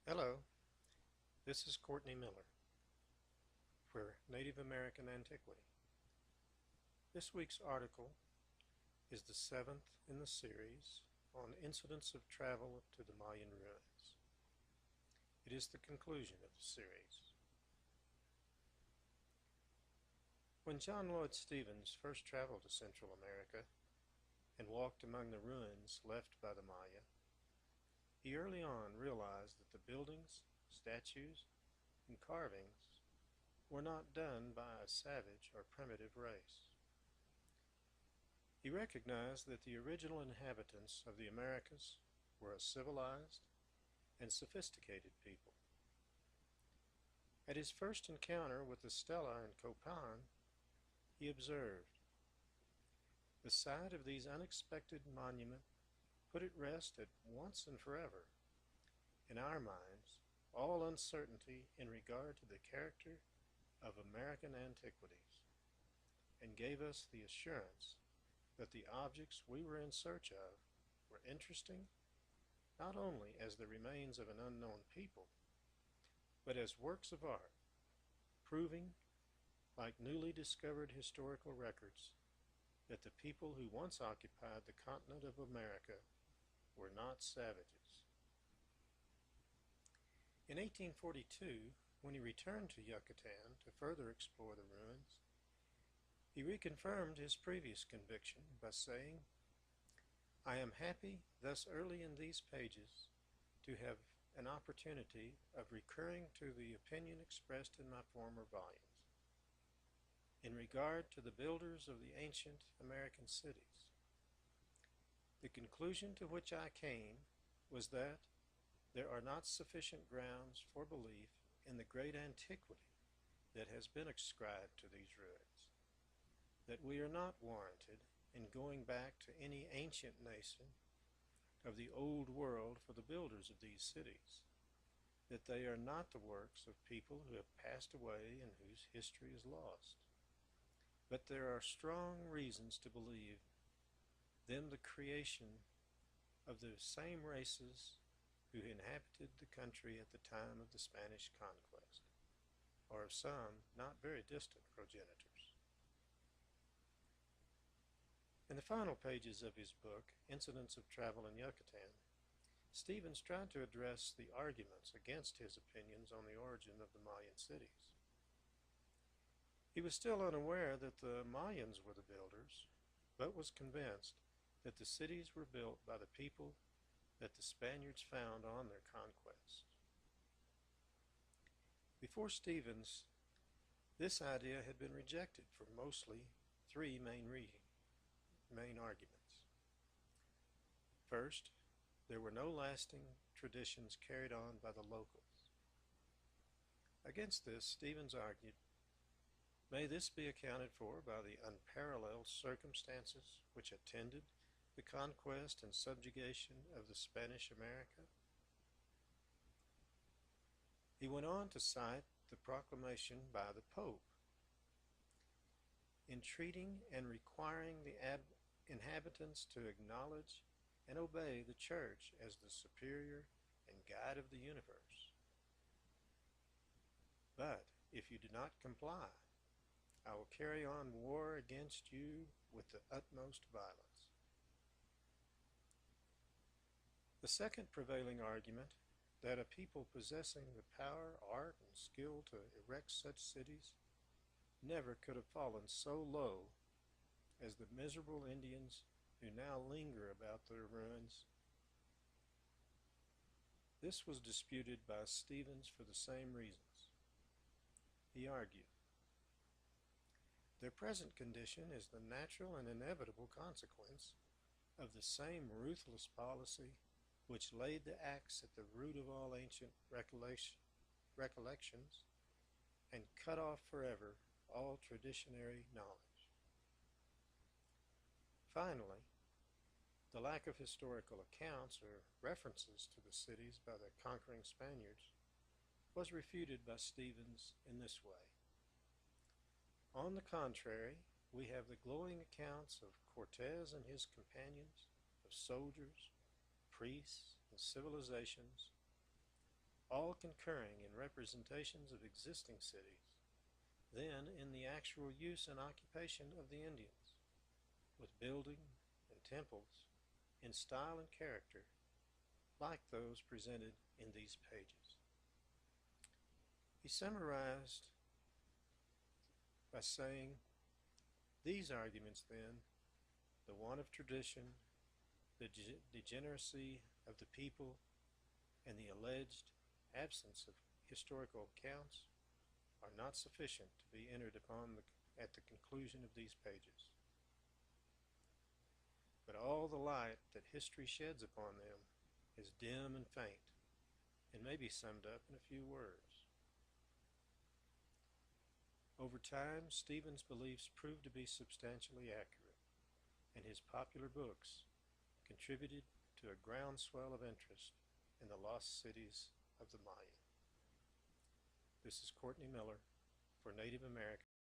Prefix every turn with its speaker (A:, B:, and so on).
A: Hello, this is Courtney Miller for Native American Antiquity. This week's article is the seventh in the series on incidents of travel to the Mayan ruins. It is the conclusion of the series. When John Lloyd Stephens first traveled to Central America and walked among the ruins left by the Maya, he early on realized that the buildings, statues, and carvings were not done by a savage or primitive race. He recognized that the original inhabitants of the Americas were a civilized and sophisticated people. At his first encounter with the stela in Copan, he observed, "The sight of these unexpected monuments put at rest at once and forever, in our minds, all uncertainty in regard to the character of American antiquities, and gave us the assurance that the objects we were in search of were interesting not only as the remains of an unknown people, but as works of art, proving, like newly discovered historical records, that the people who once occupied the continent of America were not savages." In 1842, when he returned to Yucatan to further explore the ruins, he reconfirmed his previous conviction by saying, "I am happy thus early in these pages to have an opportunity of recurring to the opinion expressed in my former volumes in regard to the builders of the ancient American cities. The conclusion to which I came was that there are not sufficient grounds for belief in the great antiquity that has been ascribed to these ruins, that we are not warranted in going back to any ancient nation of the old world for the builders of these cities, that they are not the works of people who have passed away and whose history is lost, but there are strong reasons to believe them the creation of the same races who inhabited the country at the time of the Spanish conquest, or of some not very distant progenitors." In the final pages of his book, Incidents of Travel in Yucatan, Stephens tried to address the arguments against his opinions on the origin of the Mayan cities. He was still unaware that the Mayans were the builders, but was convinced that the cities were built by the people that the Spaniards found on their conquest. Before Stephens, this idea had been rejected for mostly three main arguments. First, there were no lasting traditions carried on by the locals. Against this, Stephens argued, "May this be accounted for by the unparalleled circumstances which attended the conquest and subjugation of the Spanish America?" He went on to cite the proclamation by the Pope, entreating and requiring the inhabitants to acknowledge and obey the Church as the superior and guide of the universe. "But if you do not comply, I will carry on war against you with the utmost violence." The second prevailing argument, that a people possessing the power, art, and skill to erect such cities never could have fallen so low as the miserable Indians who now linger about their ruins. This was disputed by Stephens for the same reasons. He argued, "Their present condition is the natural and inevitable consequence of the same ruthless policy which laid the axe at the root of all ancient recollections and cut off forever all traditionary knowledge. Finally, the lack of historical accounts or references to the cities by the conquering Spaniards was refuted by Stephens in this way. On the contrary, we have the glowing accounts of Cortez and his companions, of soldiers, priests, and civilizations, all concurring in representations of existing cities, then in the actual use and occupation of the Indians, with building and temples in style and character like those presented in these pages. He summarized by saying, these arguments then, the want of tradition, the degeneracy of the people, and the alleged absence of historical accounts are not sufficient to be entered upon at the conclusion of these pages. But all the light that history sheds upon them is dim and faint, and may be summed up in a few words. Over time, Stephen's beliefs proved to be substantially accurate, and his popular books contributed to a groundswell of interest in the lost cities of the Mayan. This is Courtney Miller for Native American